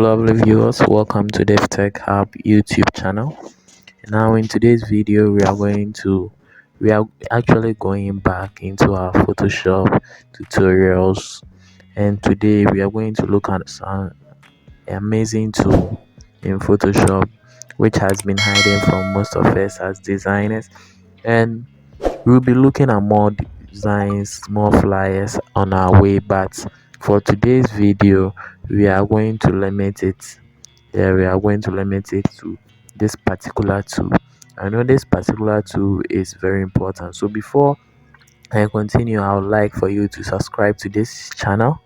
lovely viewers, welcome to DevTech Hub YouTube channel. Now in today's video we are actually going back into our Photoshop tutorials, and today we are going to look at some amazing tool in Photoshop which has been hiding from most of us as designers, and we'll be looking at more designs, more flyers on our way, but for today's video we are going to limit it. Yeah, we are going to limit it to this particular tool. I know this particular tool is very important. So before I continue, I would like for you to subscribe to this channel.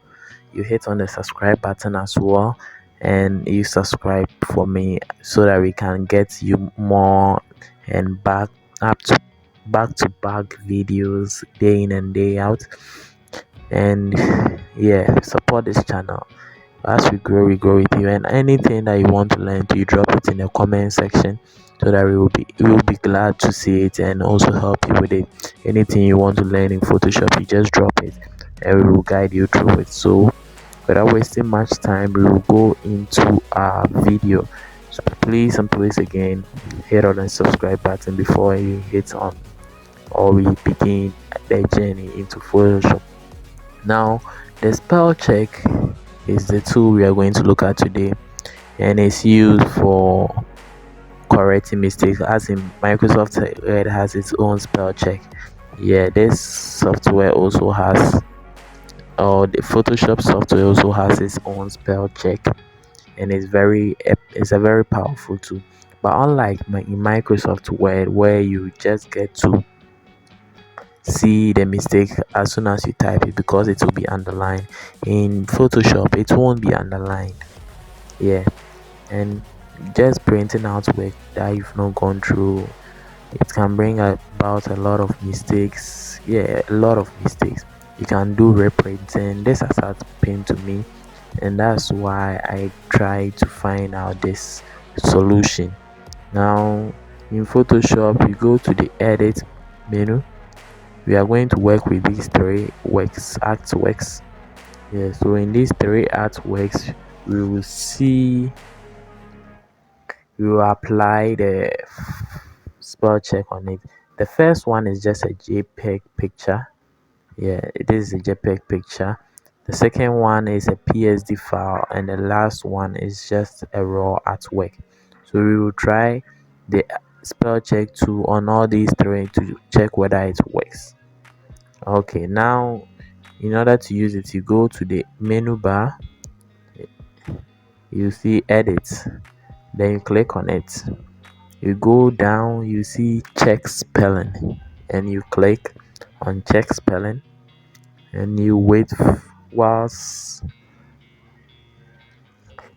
You hit on the subscribe button as well, and you subscribe for me so that we can get you more and back to back videos day in and day out. And yeah, support this channel. As we grow with you, and anything that you want to learn, you drop it in the comment section so that we will be glad to see it and also help you with it. Anything you want to learn in Photoshop, you just drop it and we will guide you through it. So without wasting much time, we will go into our video. So please and please again, hit on the subscribe button before you hit on or we begin the journey into Photoshop. Now the spell check is the tool we are going to look at today, and it's used for correcting mistakes. As in Microsoft Word has its own spell check. Yeah, this software also has, or the Photoshop software also has its own spell check, and it's a very powerful tool. But unlike in Microsoft Word, where you just get to see the mistake as soon as you type it because it will be underlined, in Photoshop it won't be underlined. Yeah, and just printing out work that you've not gone through, it can bring about a lot of mistakes. Yeah, a lot of mistakes. You can do reprinting. This has happened to me, and that's why I try to find out this solution. Now in Photoshop, you go to the edit menu. We are going to work with these three artworks. Yeah, so in these three artworks we will see, we will apply the spell check on it. The first one is just a JPEG picture. Yeah, this is a JPEG picture. The second one is a PSD file, and the last one is just a raw artwork. So we will try the spell check tool on all these three to check whether it works. Okay, now in order to use it, you go to the menu bar, you see edit, then you click on it. You go down, you see check spelling, and you click on check spelling, and you wait whilst,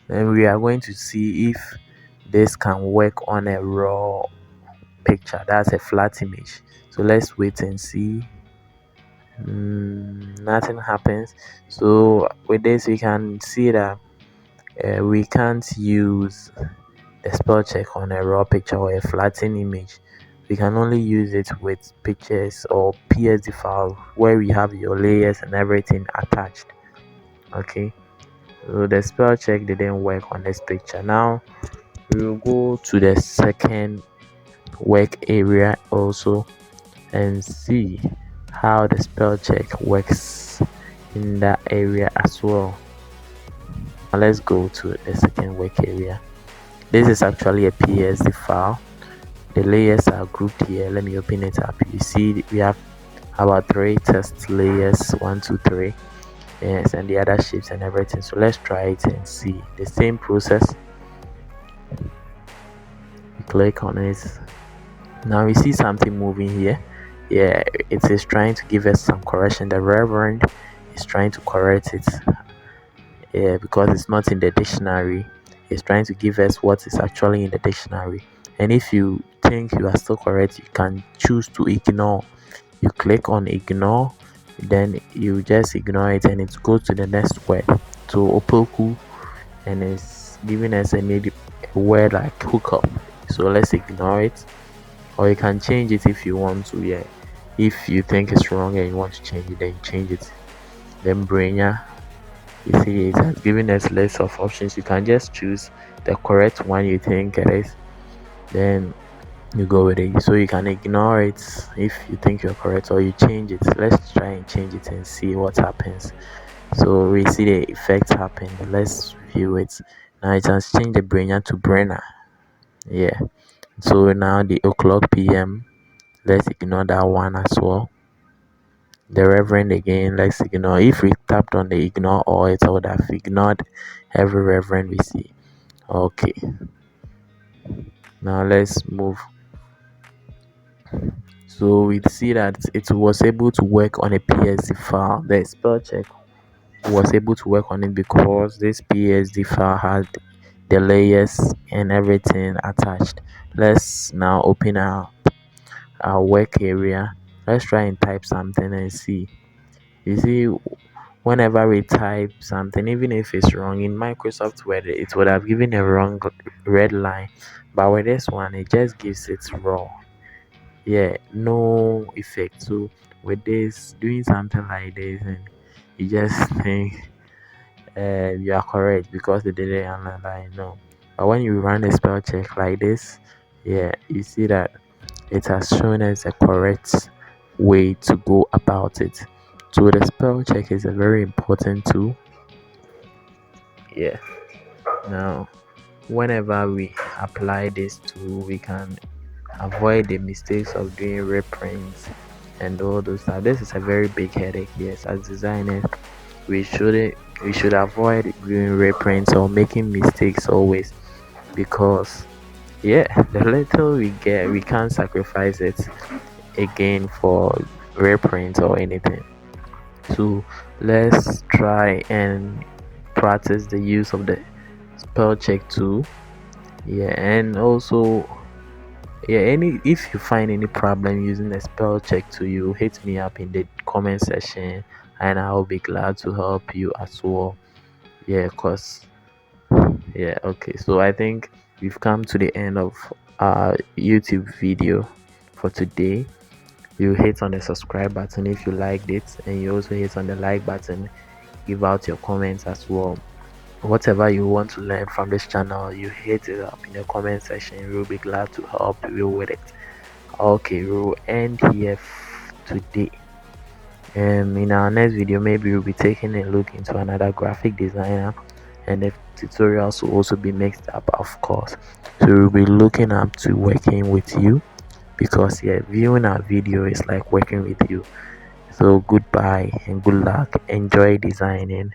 and we are going to see if this can work on a raw picture, that's a flat image. So let's wait and see. Nothing happens. So with this we can see that we can't use the spell check on a raw picture or a flattened image. We can only use it with pictures or PSD files where we have your layers and everything attached. Okay, so the spell check didn't work on this picture. Now we will go to the second work area also and see how the spell check works in that area as well. Now let's go to the second work area. This is actually a PSD file. The layers are grouped here. Let me open it up. You see we have about 3 test layers, 1 2 3, yes, and the other shapes and everything. So let's try it and see the same process. You click on it. Now we see something moving here. Yeah, it is trying to give us some correction. The Reverend is trying to correct it. Yeah, because it's not in the dictionary. It's trying to give us what is actually in the dictionary. And if you think you are still correct, you can choose to ignore. You click on ignore, then you just ignore it and it goes to the next word. So opoku, and it's giving us a word like hookup. So let's ignore it, or you can change it if you want to. Yeah, if you think it's wrong and you want to change it, then you change it. Then Brenya, You see, it has given us list of options. You can just choose the correct one you think it is, then you go with it. So you can ignore it if you think you're correct, or you change it. Let's try and change it and see what happens. So we see the effect happen. Let's view it. Now it has changed the Brainiac to Brenner. Yeah. So now the o'clock PM. Let's ignore that one as well. The Reverend again. Let's ignore. If we tapped on the ignore all, it would have ignored every Reverend we see. Okay. Now let's move. So we see that it was able to work on a PSD file. The spell check was able to work on it because this PSD file had the layers and everything attached. Let's now open our work area. Let's try and type something and see. You see, whenever we type something, even if it's wrong in Microsoft Word, it would have given a wrong red line, but with this one, it just gives it raw. Yeah, no effect. So with this, doing something like this, and you just think you are correct because they didn't underline. No, but when you run a spell check like this, yeah, you see that it has shown us a correct way to go about it. So the spell check is a very important tool. Yeah. Now, whenever we apply this tool, we can avoid the mistakes of doing reprints and all those stuff. This is a very big headache. Yes, as designers, we shouldn't we should avoid doing reprints or making mistakes always, because yeah, the little we get, we can't sacrifice it again for reprints or anything. So let's try and practice the use of the spell check tool. Yeah, and also, yeah, any if you find any problem using the spell check tool, you hit me up in the comment section and I'll be glad to help you as well. Yeah, cause yeah, okay. So I think we've come to the end of our YouTube video for today. You hit on the subscribe button if you liked it, and you also hit on the like button. Give out your comments as well. Whatever you want to learn from this channel, you hit it up in the comment section. We'll be glad to help you with it. Okay, we'll end here today. In our next video, maybe we'll be taking a look into another graphic designer, and the tutorials will also be mixed up, of course. So we'll be looking up to working with you, because yeah, viewing our video is like working with you. So goodbye and good luck. Enjoy designing.